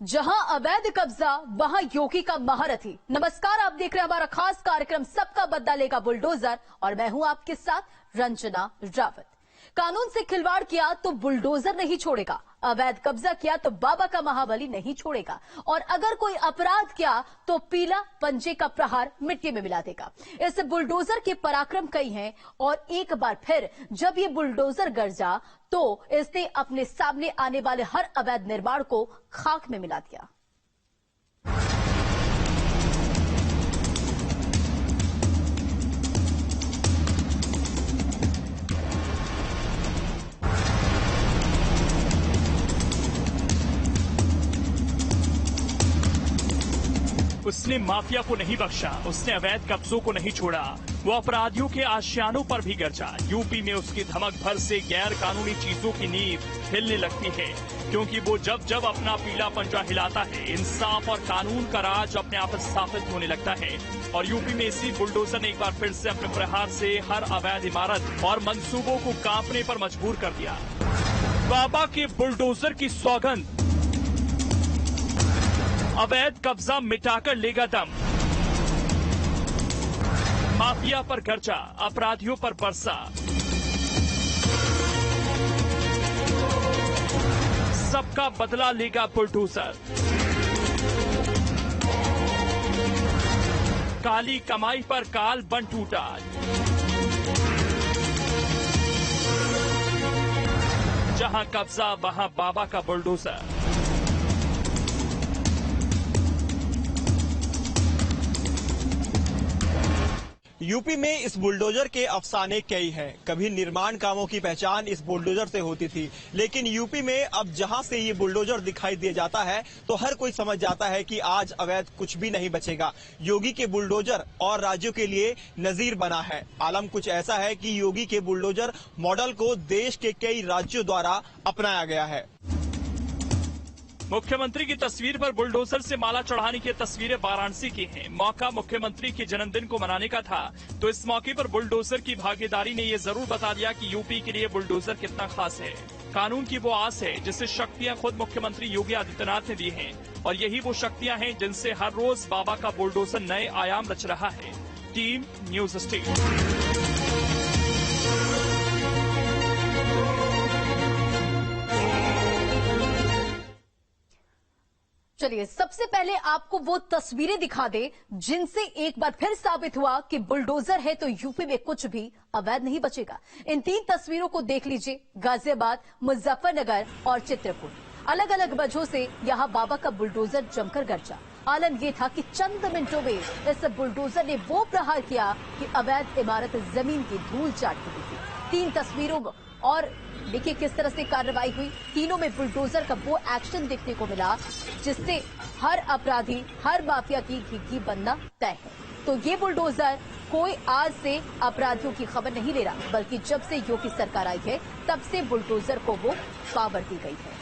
जहां अवैध कब्जा वहां योगी का महारथी। नमस्कार, आप देख रहे हैं हमारा खास कार्यक्रम सबका बदला लेगा बुलडोजर और मैं हूं आपके साथ रंजना रावत। कानून से खिलवाड़ किया तो बुलडोजर नहीं छोड़ेगा, अवैध कब्जा किया तो बाबा का महाबली नहीं छोड़ेगा और अगर कोई अपराध किया तो पीला पंजे का प्रहार मिट्टी में मिला देगा। इस बुलडोजर के पराक्रम कई हैं और एक बार फिर जब ये बुलडोजर गरजा तो इसने अपने सामने आने वाले हर अवैध निर्माण को खाक में मिला दिया। उसने माफिया को नहीं बख्शा, उसने अवैध कब्जों को नहीं छोड़ा, वो अपराधियों के आशियानों पर भी गरजा। यूपी में उसकी धमक भर से गैर कानूनी चीजों की नींव हिलने लगती है, क्योंकि वो जब जब अपना पीला पंजा हिलाता है इंसाफ और कानून का राज अपने आप स्थापित होने लगता है। और यूपी में इसी बुलडोजर ने एक बार फिर से अपने प्रहार से हर अवैध इमारत और मंसूबों को कांपने पर मजबूर कर दिया। बाबा के बुलडोजर की सौगंध, अवैध कब्जा मिटाकर लेगा दम। माफिया पर गरजा, अपराधियों पर बरसा। सबका बदला लेगा बुलडोजर। काली कमाई पर काल बन टूटा। जहां कब्जा वहां बाबा का बुलडोजर। यूपी में इस बुलडोजर के अफसाने कई हैं। कभी निर्माण कामों की पहचान इस बुलडोजर से होती थी, लेकिन यूपी में अब जहां से ये बुलडोजर दिखाई दे जाता है तो हर कोई समझ जाता है कि आज अवैध कुछ भी नहीं बचेगा। योगी के बुलडोजर और राज्यों के लिए नजीर बना है। आलम कुछ ऐसा है कि योगी के बुलडोजर मॉडल को देश के कई राज्यों द्वारा अपनाया गया है। मुख्यमंत्री की तस्वीर पर बुलडोजर से माला चढ़ाने की तस्वीरें वाराणसी की हैं। मौका मुख्यमंत्री के जन्मदिन को मनाने का था, तो इस मौके पर बुलडोजर की भागीदारी ने ये जरूर बता दिया कि यूपी के लिए बुलडोजर कितना खास है। कानून की वो आस है जिससे शक्तियां खुद मुख्यमंत्री योगी आदित्यनाथ ने दी हैं, और यही वो शक्तियां हैं जिनसे हर रोज बाबा का बुलडोजर नए आयाम रच रहा है। Team news state. चलिए सबसे पहले आपको वो तस्वीरें दिखा दे जिनसे एक बार फिर साबित हुआ कि बुलडोजर है तो यूपी में कुछ भी अवैध नहीं बचेगा। इन 3 तस्वीरों को देख लीजिए, गाजियाबाद, मुजफ्फरनगर और चित्रकूट। अलग अलग वजहों से यहां बाबा का बुलडोजर जमकर गरजा। आलम यह था कि चंद मिनटों में इस बुलडोजर ने वो प्रहार किया कि अवैध इमारत जमीन की धूल चाट चुकी थी। 3 तस्वीरों और देखिए किस तरह से कार्रवाई हुई। तीनों में बुलडोजर का वो एक्शन देखने को मिला जिससे हर अपराधी, हर माफिया की घिघी बनना तय है। तो ये बुलडोजर कोई आज से अपराधियों की खबर नहीं ले रहा, बल्कि जब से योगी सरकार आई है तब से बुलडोजर को वो पावर दी गई है।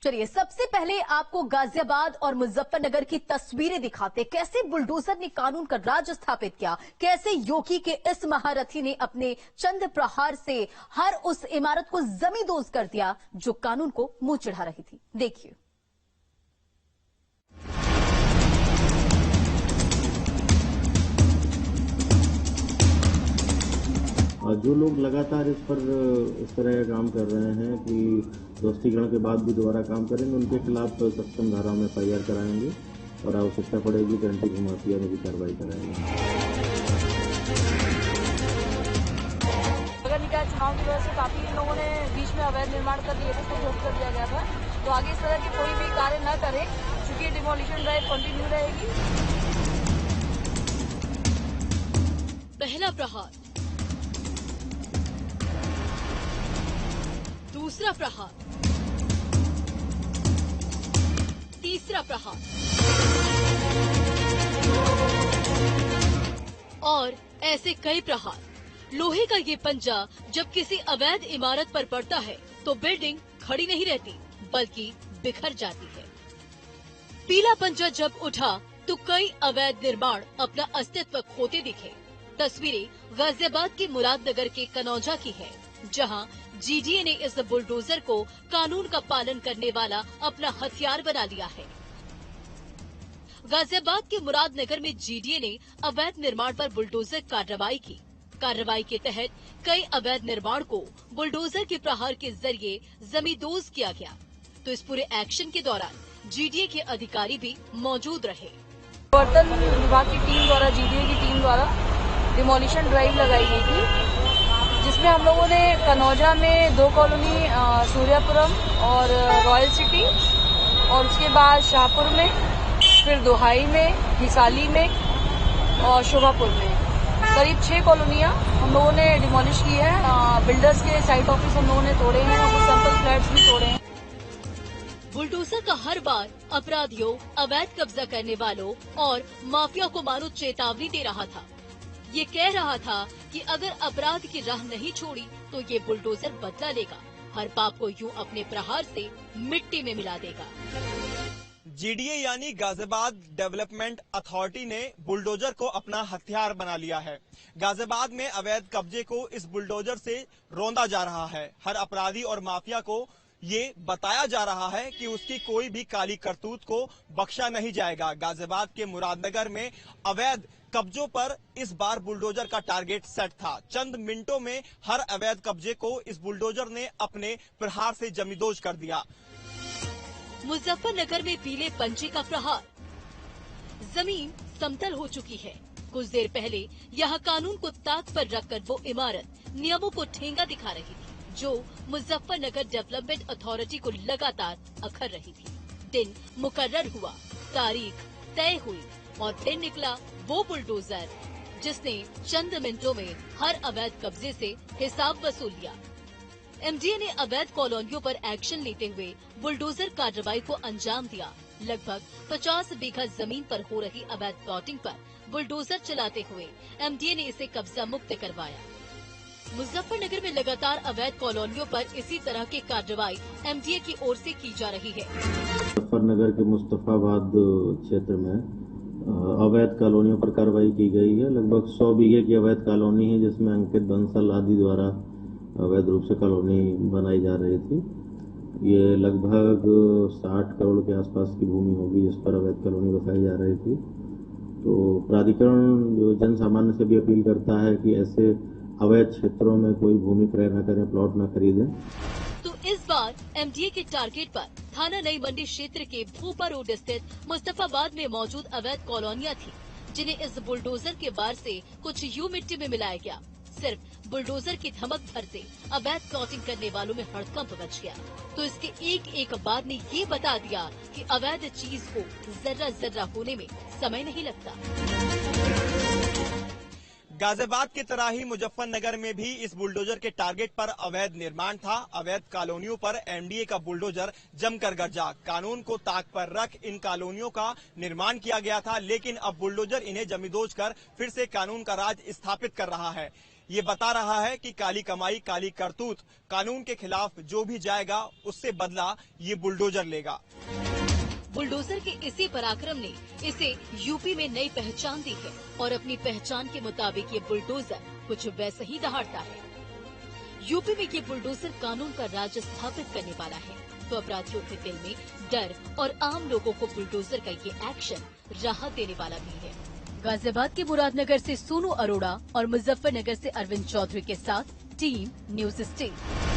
चलिए सबसे पहले आपको गाजियाबाद और मुजफ्फरनगर की तस्वीरें दिखाते, कैसे बुलडोजर ने कानून का राज स्थापित किया, कैसे योगी के इस महारथी ने अपने चंद प्रहार से हर उस इमारत को जमींदोज कर दिया जो कानून को मुंह चढ़ा रही थी। देखिए। जो लोग लगातार इस पर इस तरह का काम कर रहे हैं कि दोस्तीकरण के बाद भी दोबारा काम करेंगे, उनके खिलाफ सक्षम धारा में FIR कराएंगे और आवश्यकता पड़ेगी तो एंटी माफिया में भी कार्रवाई कराएंगे। नगर निकाय चुनाव की वजह से काफी लोगों ने बीच में अवैध निर्माण कर दिए थे, उसको ध्वस्त कर दिया गया था। तो आगे इस तरह की कोई भी कार्य न करे, चूंकि डिमोलिशन ड्राइव कंटिन्यू रहेगी। पहला प्रहार, दूसरा प्रहार, तीसरा प्रहार और ऐसे कई प्रहार। लोहे का ये पंजा जब किसी अवैध इमारत पर पड़ता है तो बिल्डिंग खड़ी नहीं रहती बल्कि बिखर जाती है। पीला पंजा जब उठा तो कई अवैध निर्माण अपना अस्तित्व खोते दिखे। तस्वीरें गाजियाबाद के मुरादनगर के कनौजा की है। जहां जीडीए ने इस बुलडोजर को कानून का पालन करने वाला अपना हथियार बना लिया है। गाजियाबाद के मुरादनगर में जीडीए ने अवैध निर्माण पर बुलडोजर कार्रवाई की। कार्रवाई के तहत कई अवैध निर्माण को बुलडोजर के प्रहार के जरिए जमींदोज किया गया। तो इस पूरे एक्शन के दौरान जीडीए के अधिकारी भी मौजूद रहे। बर्तन विभाग की टीम द्वारा, जीडीए की टीम द्वारा डिमोलिशन ड्राइव लगाई गई थी, जिसमें हम लोगों ने कनौजा में 2 कॉलोनी, सूर्यापुरम और रॉयल सिटी, और उसके बाद शाहपुर में, फिर दोहाई में, हिसाली में और शोभापुर में करीब 6 कॉलोनियां हम लोगों ने डिमोलिश की है। बिल्डर्स के साइट ऑफिस हम लोगों ने तोड़े हैं और कुछ सैंपल फ्लैट्स भी तोड़े हैं। बुलडोजर का हर बार अपराधियों, अवैध कब्जा करने वालों और माफिया को मानो चेतावनी दे रहा था। ये कह रहा था कि अगर अपराध की राह नहीं छोड़ी तो ये बुलडोजर बदला लेगा, हर पाप को यूं अपने प्रहार से मिट्टी में मिला देगा। जीडीए यानी गाजियाबाद डेवलपमेंट अथॉरिटी ने बुलडोजर को अपना हथियार बना लिया है। गाजियाबाद में अवैध कब्जे को इस बुलडोजर से रौंदा जा रहा है। हर अपराधी और माफिया को ये बताया जा रहा है कि उसकी कोई भी काली करतूत को बख्शा नहीं जाएगा। गाजियाबाद के मुरादनगर में अवैध कब्जों पर इस बार बुलडोजर का टारगेट सेट था। चंद मिनटों में हर अवैध कब्जे को इस बुलडोजर ने अपने प्रहार से जमींदोज कर दिया। मुजफ्फरनगर में पीले पंचे का प्रहार। जमीन समतल हो चुकी है। कुछ देर पहले यहाँ कानून को ताक पर रखकर वो इमारत नियमों को ठेंगा दिखा रही थी, जो मुजफ्फरनगर डेवलपमेंट अथॉरिटी को लगातार अखर रही थी। दिन मुकर्रर हुआ, तारीख तय हुई और फिर निकला वो बुलडोजर जिसने चंद मिनटों में हर अवैध कब्जे से हिसाब वसूल लिया। एमडीए ने अवैध कॉलोनियों पर एक्शन लेते हुए बुलडोजर कार्रवाई को अंजाम दिया। लगभग 50 बीघा जमीन पर हो रही अवैध प्लॉटिंग पर बुलडोजर चलाते हुए एमडीए ने इसे कब्जा मुक्त करवाया। मुजफ्फरनगर में लगातार अवैध कॉलोनियों पर इसी तरह की कार्रवाई एमडीए की ओर से की जा रही है। मुजफ्फरनगर के मुस्तफाबाद क्षेत्र में अवैध कॉलोनियों पर कार्रवाई की गई है। लगभग 100 बीघे की अवैध कॉलोनी है, जिसमें अंकित बंसल आदि द्वारा अवैध रूप से कॉलोनी बनाई जा रही थी। ये लगभग 60 करोड़ के आसपास की भूमि होगी जिस पर अवैध कॉलोनी बसाई जा रही थी। तो प्राधिकरण जो जन सामान्य से भी अपील करता है कि ऐसे अवैध क्षेत्रों में कोई भूमि क्रय न करें, प्लॉट न खरीदें। तो इस बार एमडीए के टारगेट पर थाना नई मंडी क्षेत्र के भोपा रोड स्थित मुस्तफाबाद में मौजूद अवैध कॉलोनियां थी, जिन्हें इस बुलडोजर के वार से कुछ यूं मिट्टी में मिलाया गया। सिर्फ बुलडोजर की धमक भर से अवैध प्लॉटिंग करने वालों में हड़कंप मच गया। तो इसके एक एक बार ने ये बता दिया कि अवैध चीज को जर्रा जर्रा होने में समय नहीं लगता। गाजियाबाद की तरह ही मुजफ्फरनगर में भी इस बुलडोजर के टारगेट पर अवैध निर्माण था। अवैध कॉलोनियों पर एमडीए का बुलडोजर जमकर गरजा। कानून को ताक पर रख इन कॉलोनियों का निर्माण किया गया था, लेकिन अब बुलडोजर इन्हें जमींदोज कर फिर से कानून का राज स्थापित कर रहा है। ये बता रहा है कि काली कमाई, काली करतूत, कानून के खिलाफ जो भी जाएगा उससे बदला ये बुलडोजर लेगा। बुलडोजर के इसी पराक्रम ने इसे यूपी में नई पहचान दी है और अपनी पहचान के मुताबिक ये बुलडोजर कुछ वैसे ही दहाड़ता है। यूपी में ये बुलडोजर कानून का राज स्थापित करने वाला है, तो अपराधियों के दिल में डर और आम लोगों को बुलडोजर का ये एक्शन राहत देने वाला भी है। गाजियाबाद के मुरादनगर से सोनू अरोड़ा और मुजफ्फरनगर से अरविंद चौधरी के साथ टीम न्यूज स्टेट।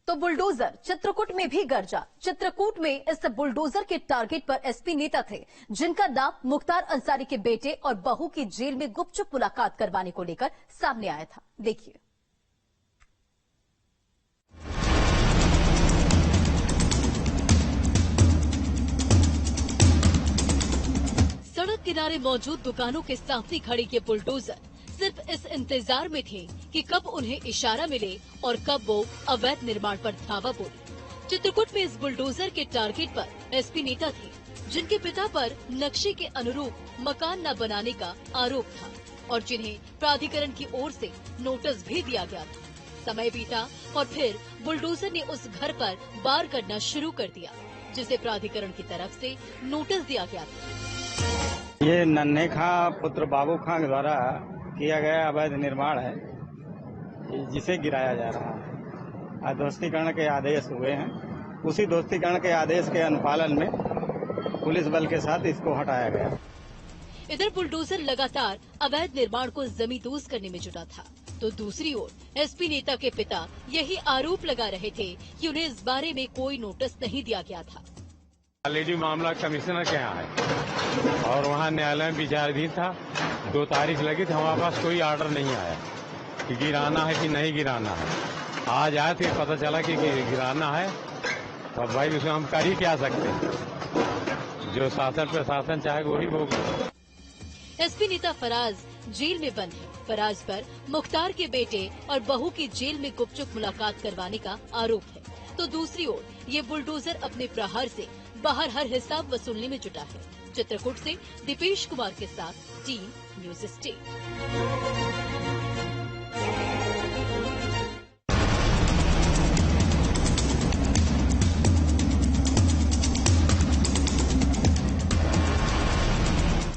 तो बुलडोजर चित्रकूट में भी गरजा। चित्रकूट में इस बुलडोजर के टारगेट पर एसपी नेता थे, जिनका नाम मुख्तार अंसारी के बेटे और बहू की जेल में गुपचुप मुलाकात करवाने को लेकर सामने आया था। देखिए। सड़क किनारे मौजूद दुकानों के सामने खड़ी ये बुलडोजर सिर्फ इस इंतजार में थे कि कब उन्हें इशारा मिले और कब वो अवैध निर्माण पर धावा बोले। चित्रकूट में इस बुलडोजर के टारगेट पर एसपी नेता थे, जिनके पिता पर नक्शे के अनुरूप मकान न बनाने का आरोप था और जिन्हें प्राधिकरण की ओर से नोटिस भी दिया गया था। समय बीता और फिर बुलडोजर ने उस घर पर वार करना शुरू कर दिया, जिसे प्राधिकरण की तरफ से नोटिस दिया गया था। ये नन्हे खां पुत्र बाबू खां के द्वारा किया गया अवैध निर्माण है, जिसे गिराया जा रहा है। दोस्तीकरण के आदेश हुए हैं, उसी दोस्तीकरण के आदेश के अनुपालन में पुलिस बल के साथ इसको हटाया गया। इधर बुलडोजर लगातार अवैध निर्माण को जमींदोज करने में जुटा था, तो दूसरी ओर एसपी नेता के पिता यही आरोप लगा रहे थे कि उन्हें इस बारे में कोई नोटिस नहीं दिया गया था। ऑलरेडी मामला कमिश्नर के यहाँ है और वहाँ न्यायालय में विचाराधीन था। 2 तारीख लगी थी, हमारे पास कोई ऑर्डर नहीं आया कि गिराना है कि नहीं गिराना है। आज आए थे, पता चला कि गिराना है, तो भाई उसमें हम कर ही क्या सकते हैं। जो शासन प्रशासन चाहे वही होगा। एसपी नेता फराज जेल में बंद है। फराज पर मुख्तार के बेटे और बहू की जेल में गुपचुप मुलाकात करवाने का आरोप है, तो दूसरी ओर ये बुलडोजर अपने प्रहार से बाहर हर हिसाब वसूलने में जुटा है। चित्रकूट से दीपेश कुमार के साथ टीम न्यूज़ स्टेट।